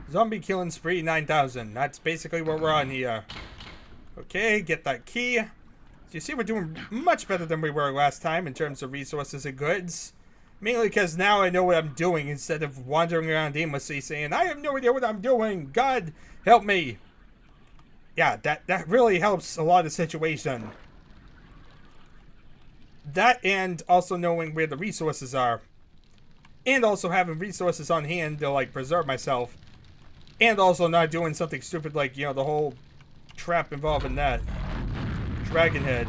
Zombie killing spree 9,000. That's basically what we're on here. Okay, get that key. So you see we're doing much better than we were last time in terms of resources and goods. Mainly because now I know what I'm doing instead of wandering around aimlessly saying, I have no idea what I'm doing. God, help me. Yeah, that really helps a lot of the situation. That and also knowing where the resources are. And also having resources on hand to like preserve myself. And also not doing something stupid like, you know, the whole trap involving that. Dragon head.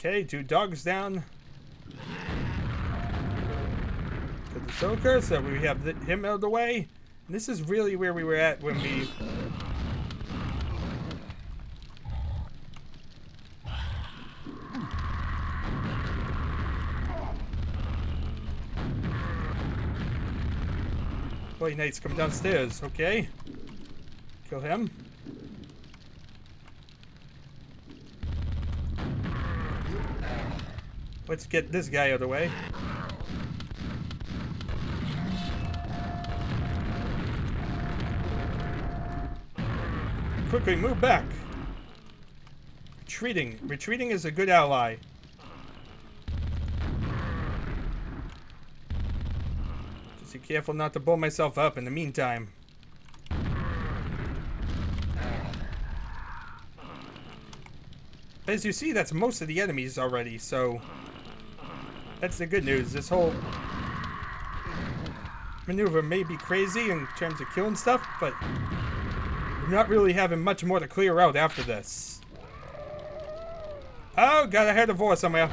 Okay, 2 dogs down. Get the Soaker, so we have him out of the way. And this is really where we were at when we... Boy, Knight's coming downstairs. Okay. Kill him. Let's get this guy out of the way. Quickly move back. Retreating. Retreating is a good ally. Just be careful not to blow myself up in the meantime. As you see, that's most of the enemies already, so that's the good news. This whole maneuver may be crazy in terms of killing stuff, but we're not really having much more to clear out after this. Oh, God, I heard a voice somewhere.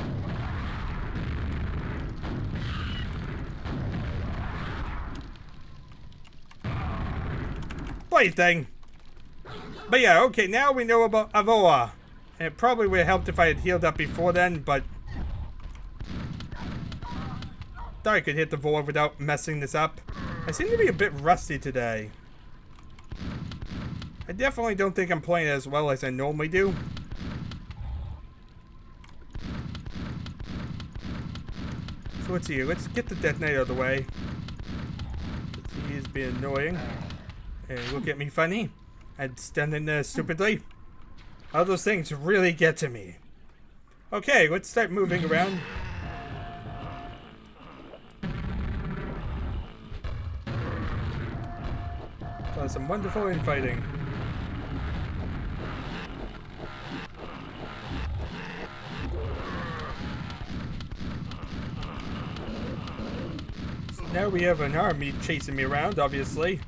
Bloody thing. But yeah, okay, now we know about Avoa. And it probably would have helped if I had healed up before then, but thought I could hit the void without messing this up. I seem to be a bit rusty today. I definitely don't think I'm playing as well as I normally do. So let's see, let's get the Death Knight out of the way. He is being annoying. And look at me funny. I'm standing there stupidly. All those things really get to me. Okay, let's start moving around. So some wonderful infighting. So now we have an army chasing me around, obviously.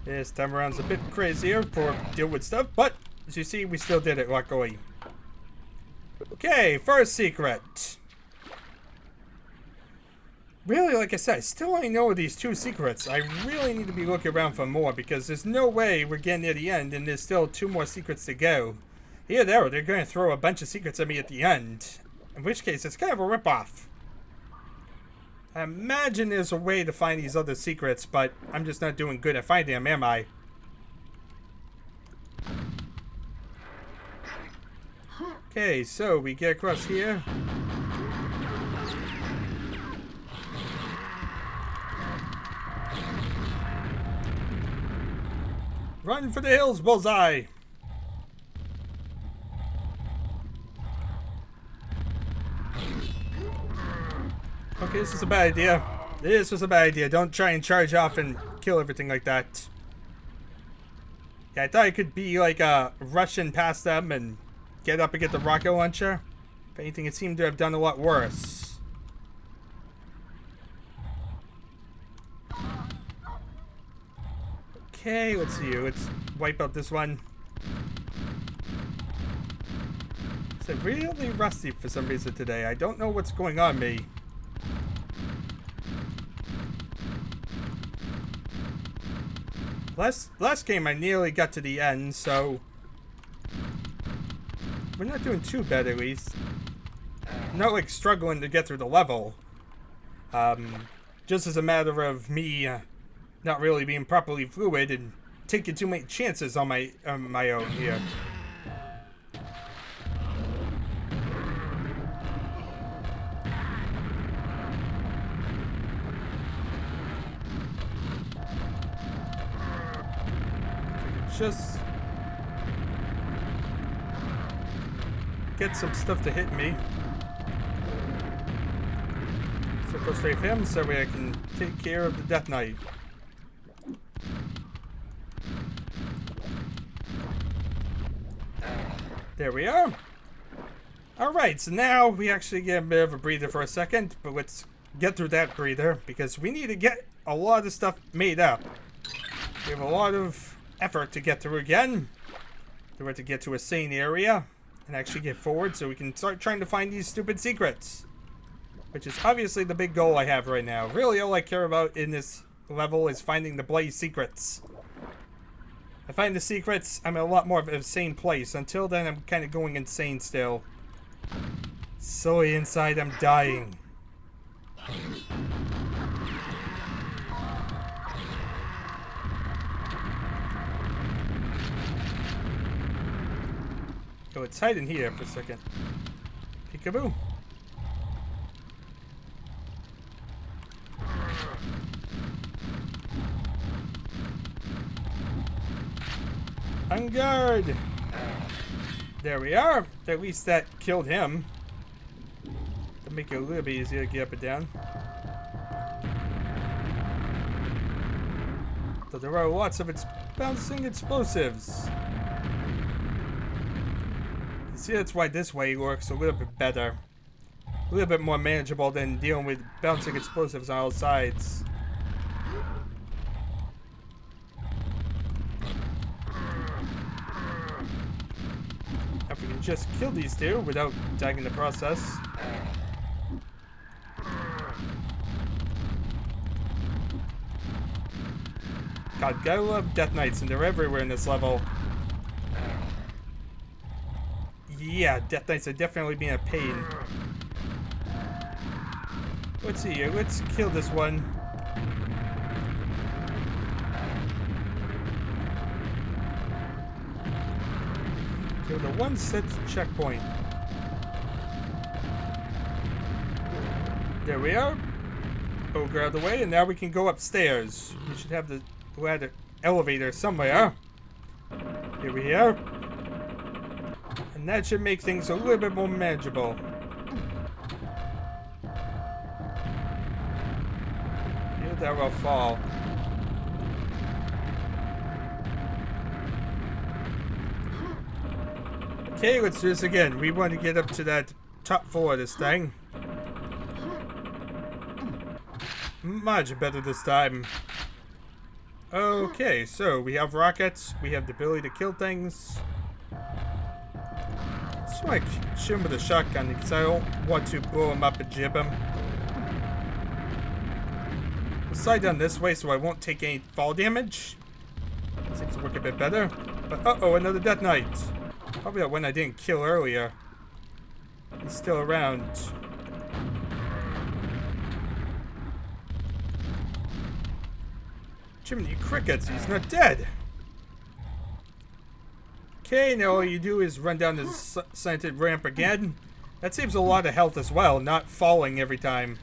This time around's a bit crazier for deal with stuff, but as you see, we still did it, luckily. Okay, first secret. Really, like I said, I still only know these 2 secrets. I really need to be looking around for more, because there's no way we're getting near the end and there's still 2 more secrets to go. Either that or they're going to throw a bunch of secrets at me at the end. In which case, it's kind of a ripoff. I imagine there's a way to find these other secrets, but I'm just not doing good at finding them, am I? Okay, so we get across here. Run for the hills, Bullseye! Okay, this is a bad idea. This was a bad idea. Don't try and charge off and kill everything like that. Yeah, I thought I could be like rushing past them and get up and get the rocket launcher. If anything, it seemed to have done a lot worse. Okay, let's see. Let's wipe out this one. It's really rusty for some reason today. I don't know what's going on with me. Last game I nearly got to the end, so we're not doing too bad at least. Not like struggling to get through the level. Just as a matter of me not really being properly fluid and taking too many chances on my own here. Just get some stuff to hit me. So go straight for him so I can take care of the Death Knight. There we are. Alright, so now we actually get a bit of a breather for a second, but let's get through that breather because we need to get a lot of stuff made up. We have a lot of effort to get through again. We have to get to a sane area. and actually get forward so we can start trying to find these stupid secrets. Which is obviously the big goal I have right now. Really, all I care about in this level is finding the bloody secrets. I find the secrets, I'm in a lot more of a sane place. Until then, I'm kind of going insane still. Slowly inside, I'm dying. Oh, let's hide in here for a second. Peekaboo. On guard! There we are. At least that killed him. To make it a little bit easier to get up and down. So there are lots of bouncing explosives. You see, that's why this way works a little bit better. A little bit more manageable than dealing with bouncing explosives on all sides. If we can just kill these two without dying in the process. God, gotta love Death Knights, and they're everywhere in this level. Yeah, Death Knights are definitely being a pain. Let's see here, let's kill this one. Kill the one set checkpoint. There we are. Ogre out of the way, and now we can go upstairs. We should have the ladder elevator somewhere. Here we are. And that should make things a little bit more manageable. Here that will fall. Okay, let's do this again. We want to get up to that top floor of this thing. Much better this time. Okay, so we have rockets. We have the ability to kill things. Just want to shoot him with a shotgun because I don't want to blow him up and jib him. We'll slide down this way so I won't take any fall damage. Seems to work a bit better. But uh-oh, another Death Knight. Probably that one I didn't kill earlier. He's still around. Jiminy crickets, he's not dead. Okay, now all you do is run down this slanted ramp again. That saves a lot of health as well, not falling every time.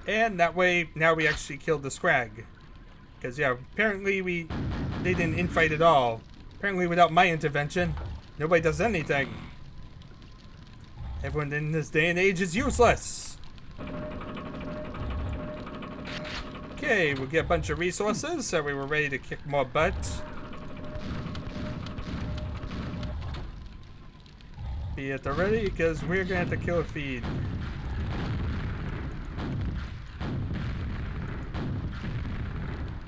And that way, now we actually killed the Scrag. Because, yeah, apparently they didn't infight at all. Apparently without my intervention, nobody does anything. Everyone in this day and age is useless. Okay, we'll get a bunch of resources, so we were ready to kick more butt. Be at the ready, because we're going to have to kill a feed.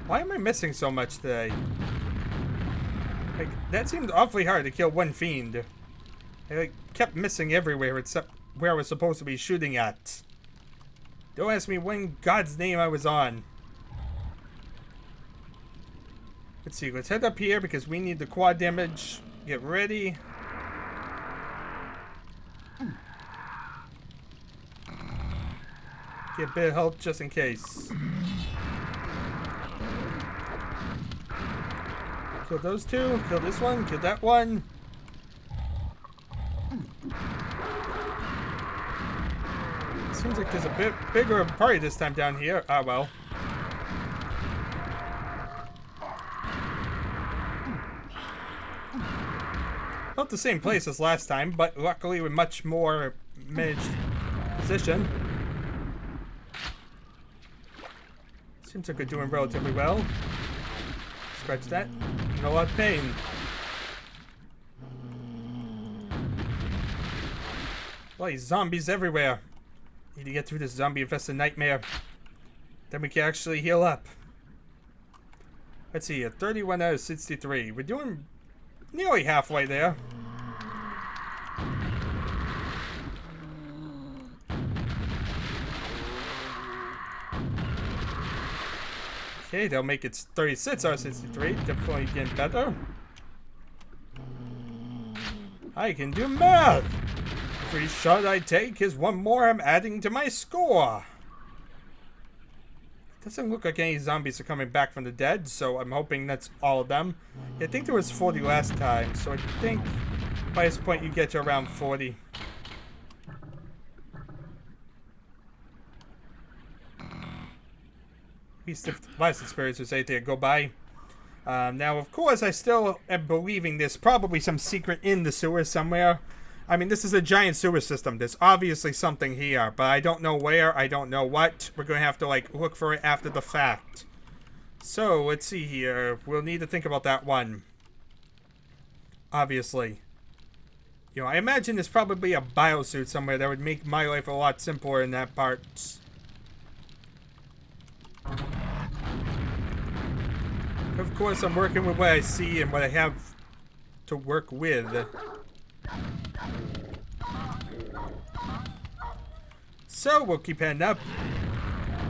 Why am I missing so much today? Like, that seemed awfully hard to kill one fiend. I like kept missing everywhere except where I was supposed to be shooting at. Don't ask me when in God's name I was on. Let's see, let's head up here because we need the quad damage. Get ready. Get a bit of help just in case. Kill those two, kill this one, kill that one. Seems like there's a bit bigger party this time down here. Ah, well. Not the same place as last time, but luckily with much more managed position. Seems like we're doing relatively well. Scratch that. In a lot of pain. Bloody zombies everywhere. Need to get through this zombie-infested nightmare. Then we can actually heal up. Let's see here. 31 out of 63. We're doing nearly halfway there. Okay, they'll make it 36 out of 63. Definitely getting better. I can do math. Every shot I take is one more I'm adding to my score. Doesn't look like any zombies are coming back from the dead, so I'm hoping that's all of them. I think there was 40 last time, so I think by this point you get to around 40. At least if the last experience was anything to go by. Now, of course, I still am believing there's probably some secret in the sewer somewhere. I mean, this is a giant sewer system. There's obviously something here, but I don't know where. I don't know what. We're going to have to, like, look for it after the fact. So, let's see here. We'll need to think about that one. Obviously. You know, I imagine there's probably a biosuit somewhere that would make my life a lot simpler in that part. Of course, I'm working with what I see and what I have to work with. So, we'll keep heading up.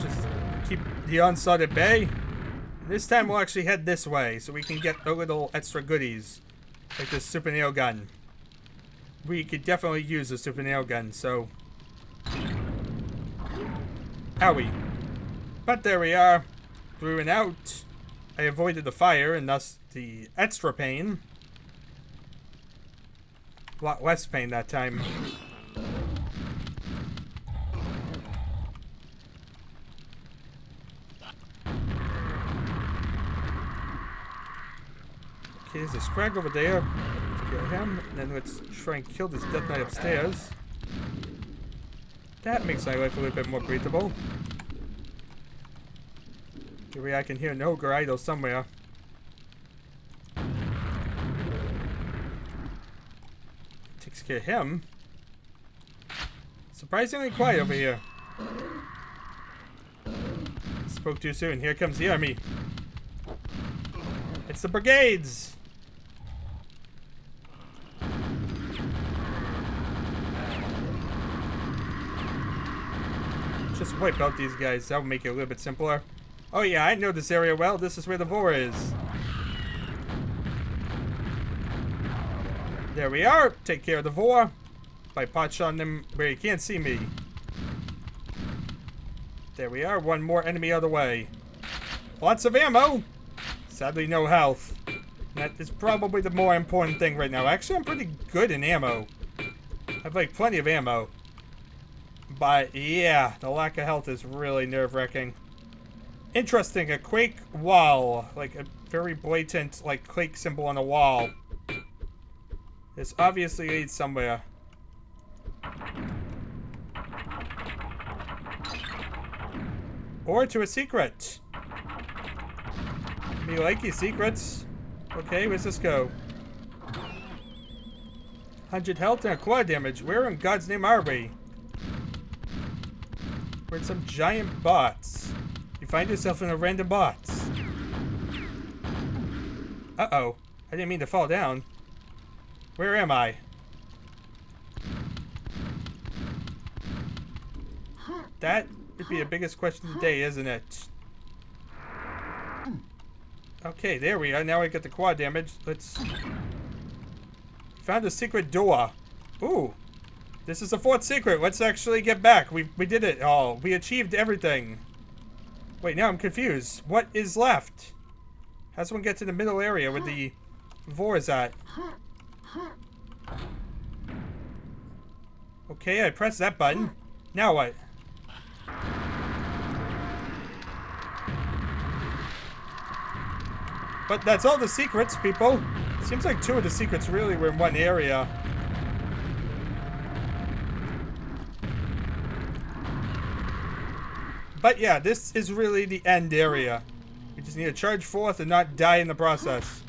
Just keep the onslaught at bay. This time, we'll actually head this way so we can get the little extra goodies. Like this super nail gun. We could definitely use a super nail gun, so... Owie. But there we are. Through and out. I avoided the fire and thus the extra pain. A lot less pain that time. Okay, there's a scrag over there. Let's kill him. And then let's try and kill this Death Knight upstairs. That makes my life a little bit more breathable. Maybe I can hear an ogre idol somewhere. Takes care of him. Surprisingly quiet over here. Spoke too soon. Here comes the army. It's the brigades! Just wipe out these guys. That would make it a little bit simpler. Oh yeah, I know this area well. This is where the vor is. There we are. Take care of the vor by pot-shotting them where you can't see me. There we are. One more enemy out of the way. Lots of ammo. Sadly, no health. That is probably the more important thing right now. Actually, I'm pretty good in ammo. I have like plenty of ammo. But yeah, the lack of health is really nerve-wracking. Interesting, a quake wall. Like a very blatant, like, quake symbol on a wall. This obviously leads somewhere. Or to a secret. Me like your secrets. Okay, where's this go? 100 health and a quad damage. Where in God's name are we? We're in some giant bots. You find yourself in a random bots. Uh-oh. I didn't mean to fall down. Where am I? That would be the biggest question of the day, isn't it? Okay, there we are. Now I get the quad damage. Let's... Found a secret door. Ooh. This is the fourth secret. Let's actually get back. We did it all. We achieved everything. Wait, now I'm confused. What is left? How does one get to the middle area where the vor is at? Okay, I pressed that button. Now what? But that's all the secrets, people. Seems like 2 of the secrets really were in one area. But yeah, this is really the end area. We just need to charge forth and not die in the process.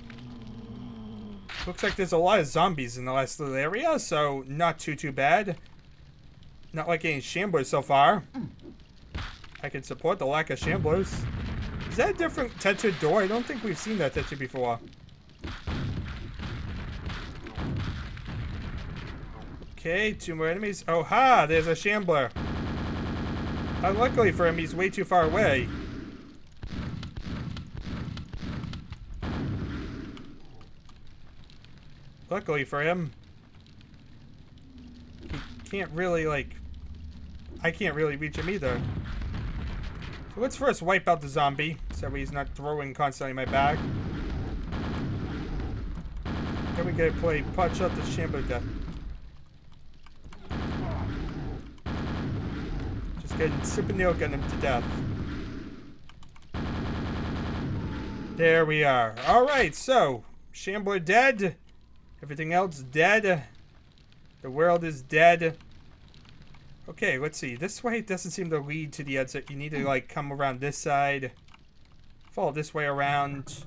Looks like there's a lot of zombies in the last little area, so not too bad. Not like any Shamblers so far. I can support the lack of Shamblers. Is that a different textured door? I don't think we've seen that texture before. Okay, 2 more enemies. Oh ha! There's a Shambler. Luckily for him, he's way too far away. Luckily for him, he can't really, like... I can't really reach him either. So let's first wipe out the zombie, so he's not throwing constantly in my bag. Then we gotta play punch out the Shambler death. Just getting super nail gun him to death. There we are. Alright, so Shambler dead. Everything else dead. The world is dead. Okay, let's see. This way doesn't seem to lead to the exit. You need to, like, come around this side. Follow this way around.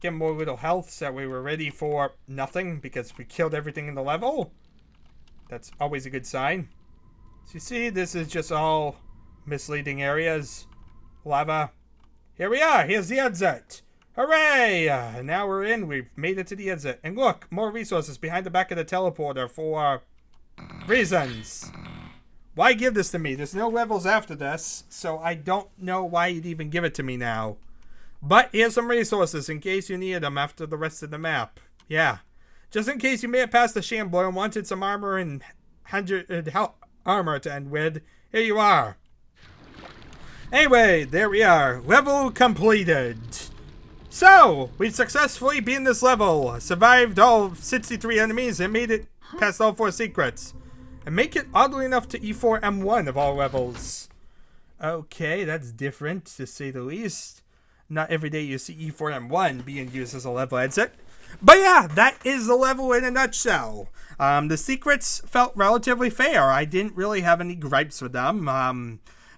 Get more little health so that way we're ready for nothing because we killed everything in the level. That's always a good sign. So you see, this is just all misleading areas. Lava. Here we are. Here's the exit. Hooray! Now we're in. We've made it to the exit. And look, more resources behind the back of the teleporter for reasons. Why give this to me? There's no levels after this, so I don't know why you'd even give it to me now. But here's some resources in case you need them after the rest of the map. Yeah. Just in case you made it past the Shambler and wanted some armor and 100 health armor to end with, here you are. Anyway, there we are. Level completed. So, we successfully beat this level, survived all 63 enemies, and made it past all 4 secrets. And make it oddly enough to E4M1 of all levels. Okay, that's different to say the least. Not every day you see E4M1 being used as a level exit. But yeah, that is the level in a nutshell. The secrets felt relatively fair. I didn't really have any gripes with them.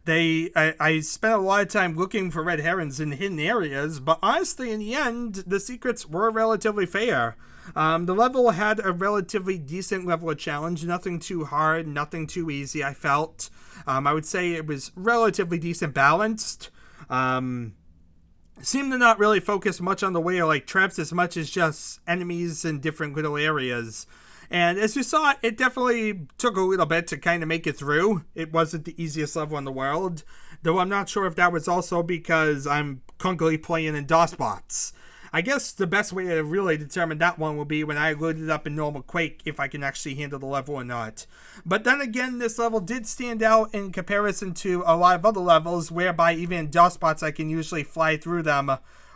I spent a lot of time looking for red herrings in hidden areas, but honestly, in the end, the secrets were relatively fair. The level had a relatively decent level of challenge, nothing too hard, nothing too easy, I felt. I would say it was relatively decent balanced. Seemed to not really focus much on the way of like traps as much as just enemies in different little areas. And as you saw, it definitely took a little bit to kind of make it through. It wasn't the easiest level in the world, though I'm not sure if that was also because I'm clunkily playing in DOS bots. I guess the best way to really determine that one will be when I load it up in normal Quake, if I can actually handle the level or not. But then again, this level did stand out in comparison to a lot of other levels, whereby even in DOS bots I can usually fly through them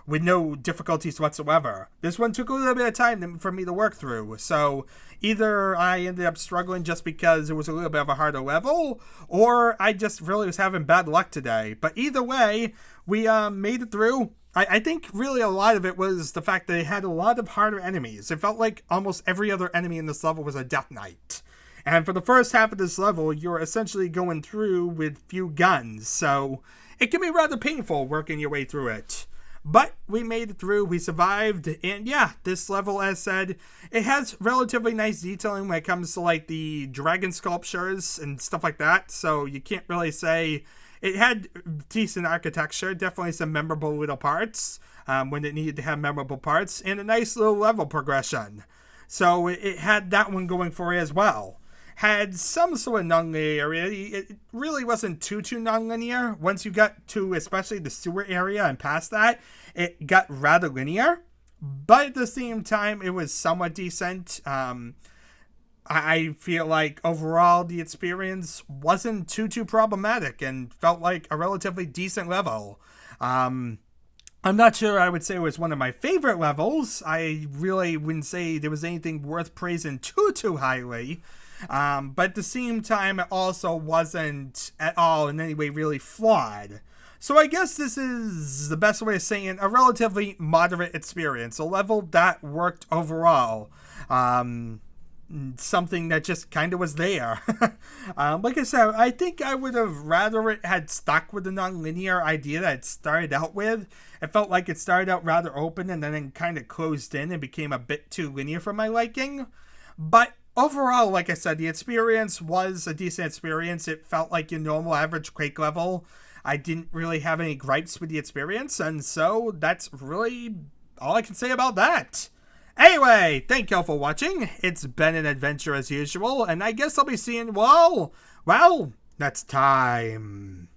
with no difficulties whatsoever. This one took a little bit of time for me to work through, so either I ended up struggling just because it was a little bit of a harder level, or I just really was having bad luck today. But either way, we made it through. I think really a lot of it was the fact that they had a lot of harder enemies. It felt like almost every other enemy in this level was a Death Knight. And for the first half of this level, you're essentially going through with few guns, so it can be rather painful working your way through it. But we made it through, we survived, and yeah, this level, as said, it has relatively nice detailing when it comes to like the dragon sculptures and stuff like that, so you can't really say... It had decent architecture, definitely some memorable little parts when it needed to have memorable parts, and a nice little level progression. So it had that one going for it as well. Had some sort of non-linearity. It really wasn't too non-linear. Once you got to especially the sewer area and past that, it got rather linear. But at the same time, it was somewhat decent. I feel like overall the experience wasn't too problematic and felt like a relatively decent level. I'm not sure I would say it was one of my favorite levels. I really wouldn't say there was anything worth praising too highly. But at the same time, it also wasn't at all in any way really flawed. So I guess this is the best way of saying a relatively moderate experience. A level that worked overall. Something that just kind of was there. Like I said, I think I would have rather it had stuck with the non-linear idea that it started out with. It felt like it started out rather open and then kind of closed in and became a bit too linear for my liking. But overall, like I said, the experience was a decent experience. It felt like your normal average Quake level. I didn't really have any gripes with the experience, and so that's really all I can say about that. Anyway, thank y'all for watching. It's been an adventure as usual, and I guess I'll be seeing you all, well, next time.